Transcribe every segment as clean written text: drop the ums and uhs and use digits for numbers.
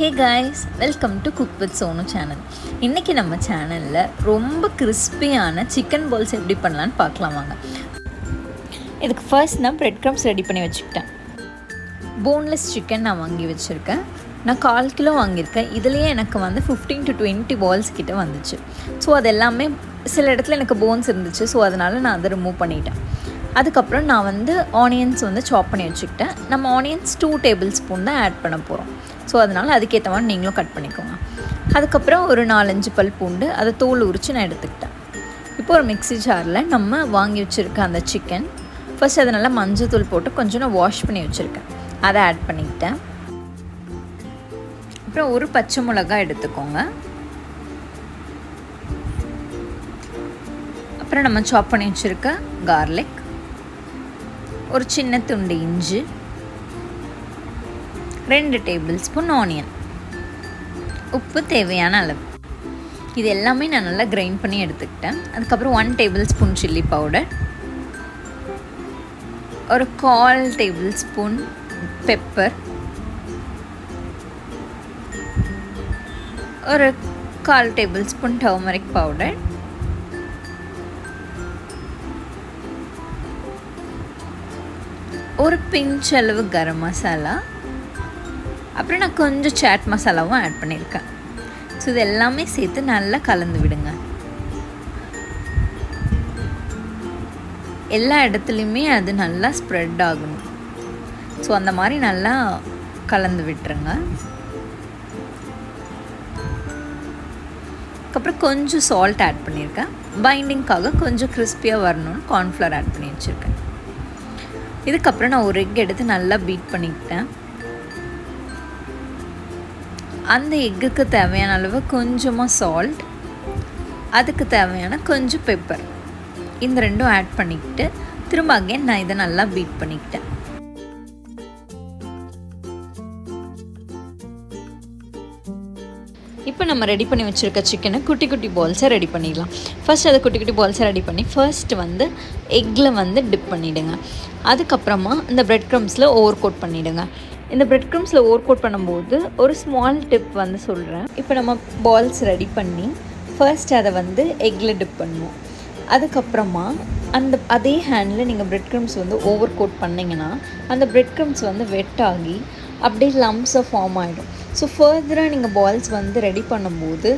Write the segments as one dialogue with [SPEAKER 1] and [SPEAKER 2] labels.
[SPEAKER 1] Hey guys, welcome to cook with Sonu channel. இன்றைக்கி நம்ம சேனலில் ரொம்ப கிறிஸ்பியான சிக்கன் பால்ஸ் எப்படி பண்ணலான்னு பார்க்கலாம் வாங்க. இதுக்கு ஃபர்ஸ்ட் நான் ப்ரெட் க்ரம்ஸ் ரெடி பண்ணி வச்சுக்கிட்டேன். போன்லெஸ் சிக்கன் நான் வாங்கி வச்சுருக்கேன். நான் 1/4 கிலோ வாங்கியிருக்கேன். இதுலேயே எனக்கு வந்து 15 to 20 பால்ஸ் கிட்டே வந்துச்சு. ஸோ அது எல்லாமே சில இடத்துல எனக்கு போன்ஸ் இருந்துச்சு. ஸோ அதனால் நான் அதை ரிமூவ் பண்ணிட்டேன். அதுக்கப்புறம் நான் வந்து ஆனியன்ஸ் வந்து சாப் பண்ணி வச்சுக்கிட்டேன். நம்ம ஆனியன்ஸ் 2 டேபிள் ஸ்பூன் தான் ஆட் பண்ண போகிறோம். ஸோ அதனால் அதுக்கேற்ற மாதிரி நீங்களும் கட் பண்ணிக்கோங்க. அதுக்கப்புறம் ஒரு 4-5 பல் பூண்டு, அதை தோல் உரித்து நான் எடுத்துக்கிட்டேன். இப்போ ஒரு மிக்ஸி ஜாரில் நம்ம வாங்கி வச்சுருக்க அந்த சிக்கன் ஃபர்ஸ்ட் அதை நல்லா மஞ்சள் போட்டு கொஞ்சம் நான் வாஷ் பண்ணி வச்சுருக்கேன். அதை ஆட் பண்ணிக்கிட்டேன். அப்புறம் ஒரு பச்சை மிளகாய் எடுத்துக்கோங்க. அப்புறம் நம்ம சாப் பண்ணி வச்சுருக்க கார்லிக், ஒரு சின்ன துண்டு இஞ்சி, 2 டேபிள் ஸ்பூன் ஆனியன், உப்பு தேவையான அளவு. இது எல்லாமே நான் நல்லா கிரைண்ட் பண்ணி எடுத்துக்கிட்டேன். அதுக்கப்புறம் 1 டேபிள் ஸ்பூன் சில்லி பவுடர், ஒரு 1/4 டேபிள் ஸ்பூன் பெப்பர், ஒரு 1/4 டேபிள் ஸ்பூன் டர்மரிக் பவுடர், ஒரு பிஞ்ச் அளவு கரம் மசாலா, அப்புறம் நான் கொஞ்சம் சாட் மசாலாவும் ஆட் பண்ணியிருக்கேன். ஸோ இது எல்லாமே சேர்த்து நல்லா கலந்து விடுங்க. எல்லா இடத்துலையுமே அது நல்லா ஸ்ப்ரெட் ஆகணும். ஸோ அந்த மாதிரி நல்லா கலந்து விட்டுருங்க. அதுக்கப்புறம் கொஞ்சம் சால்ட் ஆட் பண்ணியிருக்கேன். பைண்டிங்காக கொஞ்சம் கிறிஸ்பியாக வரணும்னு கார்ன்ஃப்ளவர் ஆட் பண்ணி வச்சுருக்கேன். இதுக்கப்புறம் நான் ஒரு எக் எடுத்து நல்லா பீட் பண்ணிக்கிட்டேன். அந்த எக்குக்கு தேவையான அளவு கொஞ்சமாக சால்ட், அதுக்கு தேவையான கொஞ்சம் பெப்பர், இந்த ரெண்டும் ஆட் பண்ணிக்கிட்டு திரும்ப அகைன் நான் இதை நல்லா பீட் பண்ணிக்கிட்டேன். இப்போ நம்ம ரெடி பண்ணி வச்சுருக்க சிக்கனை குட்டி குட்டி பால்ஸை ரெடி பண்ணிடலாம். ஃபர்ஸ்ட் அதை குட்டி குட்டி பால்ஸை ரெடி பண்ணி ஃபர்ஸ்ட் வந்து எக்கில் வந்து டிப் பண்ணிவிடுங்க. அதுக்கப்புறமா இந்த ப்ரெட் க்ரம்ஸில் ஓவர் கோட் பண்ணிவிடுங்க. இந்த ப்ரெட் க்ரம்ஸில் ஓவர் கோட் பண்ணும்போது ஒரு ஸ்மால் டிப் வந்து சொல்கிறேன். இப்போ நம்ம பால்ஸ் ரெடி பண்ணி ஃபர்ஸ்ட் அதை வந்து எக்கில் டிப் பண்ணுவோம். அதுக்கப்புறமா அதே ஹேண்டில் நீங்கள் ப்ரெட் க்ரம்ஸ் வந்து ஓவர் கோட் பண்ணிங்கன்னா அந்த ப்ரெட் க்ரம்ஸ் வந்து வெட் ஆகி அப்படியே லம்ஸாக ஃபார்ம் ஆகிடும். ஸோ ஃபர்தராக நீங்கள் பால்ஸ் வந்து ரெடி பண்ணும்போது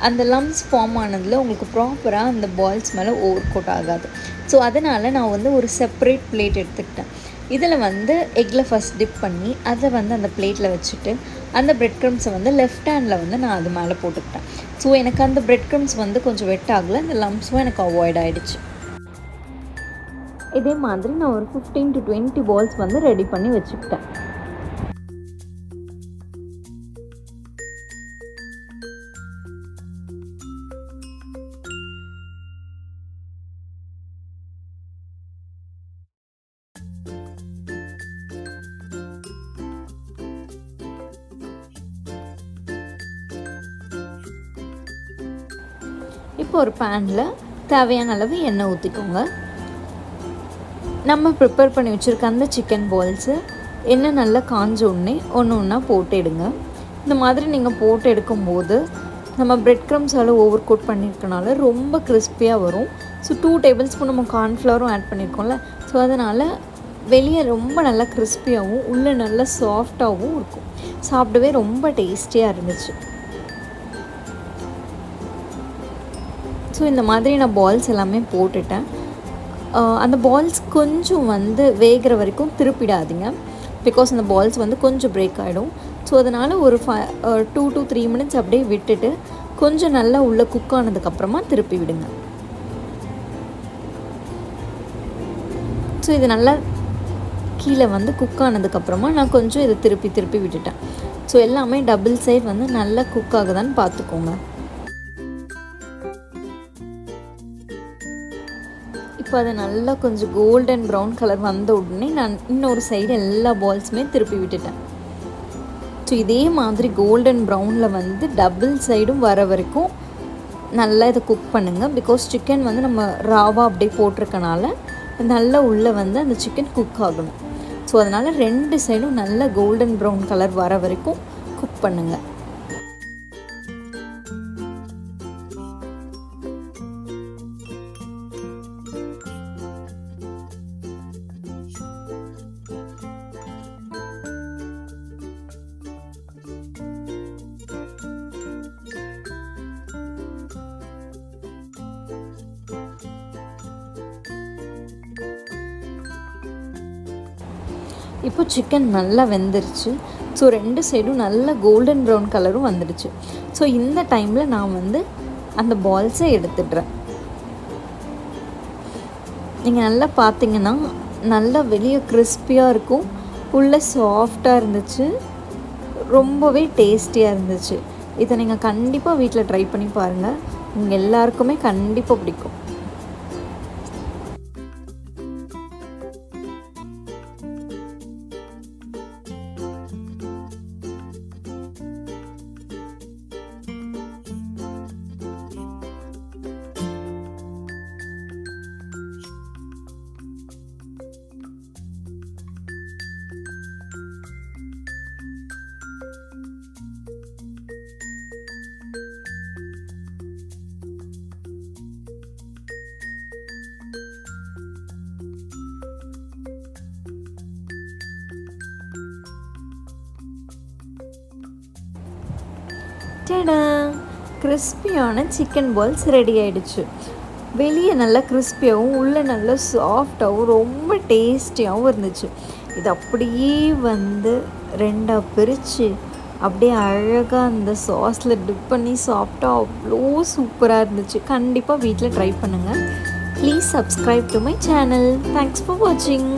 [SPEAKER 1] அந்த லம்ஸ் ஃபார்ம் ஆனதில் உங்களுக்கு ப்ராப்பராக அந்த பால்ஸ் மேலே ஓவர் கோட் ஆகாது. ஸோ அதனால் நான் வந்து ஒரு செப்பரேட் பிளேட் எடுத்துக்கிட்டேன். இதில் வந்து எக்கில் ஃபஸ்ட் டிப் பண்ணி அதை வந்து அந்த பிளேட்டில் வச்சுட்டு அந்த ப்ரெட் க்ரம்ஸை வந்து லெஃப்ட் ஹேண்டில் வந்து நான் அது மேலே போட்டுக்கிட்டேன். ஸோ எனக்கு அந்த ப்ரெட் க்ரம்ஸ் வந்து கொஞ்சம் வெட் ஆகலை, அந்த லம்ஸும் எனக்கு அவாய்ட் ஆகிடுச்சு. இதே மாதிரி நான் ஒரு 15 to 20 பால்ஸ் வந்து ரெடி பண்ணி வச்சுக்கிட்டேன். இப்போ ஒரு பேனில் தேவையான அளவு எண்ணெய் ஊற்றிக்கோங்க. நம்ம ப்ரிப்பேர் பண்ணி வச்சுருக்க அந்த சிக்கன் பால்ஸு எண்ணெய் நல்லா காஞ்ச உடனே ஒன்று ஒன்றா போட்டு எடுங்க. இந்த மாதிரி நீங்கள் போட்டு எடுக்கும்போது நம்ம ப்ரெட் க்ரம்ஸால் ஓவர் கோட் பண்ணியிருக்கனால ரொம்ப கிறிஸ்பியாக வரும். ஸோ 2 டேபிள் ஸ்பூன் நம்ம கார்ன்ஃப்ளவரும் ஆட் பண்ணியிருக்கோம்ல, ஸோ அதனால் வெளியே ரொம்ப நல்லா கிறிஸ்பியாகவும் உள்ளே நல்லா சாஃப்டாகவும் இருக்கும். சாப்பிடவே ரொம்ப டேஸ்டியாக இருந்துச்சு. ஸோ இந்த மாதிரி நான் பால்ஸ் எல்லாமே போட்டுட்டேன். அந்த பால்ஸ் கொஞ்சம் வந்து வேகிற வரைக்கும் திருப்பிடாதீங்க, பிகாஸ் அந்த பால்ஸ் வந்து கொஞ்சம் பிரேக் ஆகிடும். ஸோ அதனால் ஒரு 2 to 3 மினிட்ஸ் அப்படியே விட்டுட்டு கொஞ்சம் நல்லா உள்ளே குக் ஆனதுக்கப்புறமா திருப்பி விடுங்க. ஸோ இது நல்லா கீழே வந்து குக் ஆனதுக்கப்புறமா நான் கொஞ்சம் இதை திருப்பி விட்டுட்டேன். ஸோ எல்லாமே டபுள் சைட் வந்து நல்லா குக் ஆகுதான்னு பார்த்துக்கோங்க. இப்போ அதை நல்லா கொஞ்சம் கோல்டன் ப்ரௌன் கலர் வந்த உடனே நான் இன்னொரு சைடு எல்லா பால்ஸுமே திருப்பி விட்டுட்டேன். ஸோ இதே மாதிரி கோல்டன் ப்ரௌனில் வந்து டபுள் சைடும் வர வரைக்கும் நல்லா இதை குக் பண்ணுங்கள். பிகாஸ் சிக்கன் வந்து நம்ம ராவாக அப்படியே போட்டிருக்கனால நல்லா உள்ளே வந்து அந்த சிக்கன் குக் ஆகணும். ஸோ அதனால் 2 சைடும் நல்லா கோல்டன் ப்ரௌன் கலர் வர வரைக்கும் குக் பண்ணுங்கள். இப்போ சிக்கன் நல்லா வெந்துருச்சு. ஸோ 2 சைடும் நல்ல கோல்டன் ப்ரௌன் கலரும் வந்துடுச்சு. ஸோ இந்த டைமில் நான் வந்து அந்த பால்ஸை எடுத்துடுறேன். நீங்கள் நல்லா பார்த்தீங்கன்னா நல்லா வெளியே கிறிஸ்பியாக இருக்கும், உள்ளே சாஃப்டாக இருந்துச்சு, ரொம்பவே டேஸ்டியாக இருந்துச்சு. இதை நீங்கள் கண்டிப்பாக வீட்டில் ட்ரை பண்ணி பாருங்கள், உங்கள் எல்லாருக்குமே கண்டிப்பாக பிடிக்கும். டடா! கிறிஸ்பியான சிக்கன் பால்ஸ் ரெடி ஆகிடுச்சு. வெளியே நல்லா கிறிஸ்பியாகவும் உள்ளே நல்லா சாஃப்டாகவும் ரொம்ப டேஸ்டியாகவும் இருந்துச்சு. இது அப்படியே வந்து 2ஆக பிரித்து அப்படியே அழகாக அந்த சாஸில் டிப் பண்ணி சாப்பிட்டா அவ்வளோ சூப்பராக இருந்துச்சு. கண்டிப்பாக வீட்டில் ட்ரை பண்ணுங்கள். Please subscribe to my channel. Thanks for வாட்சிங்.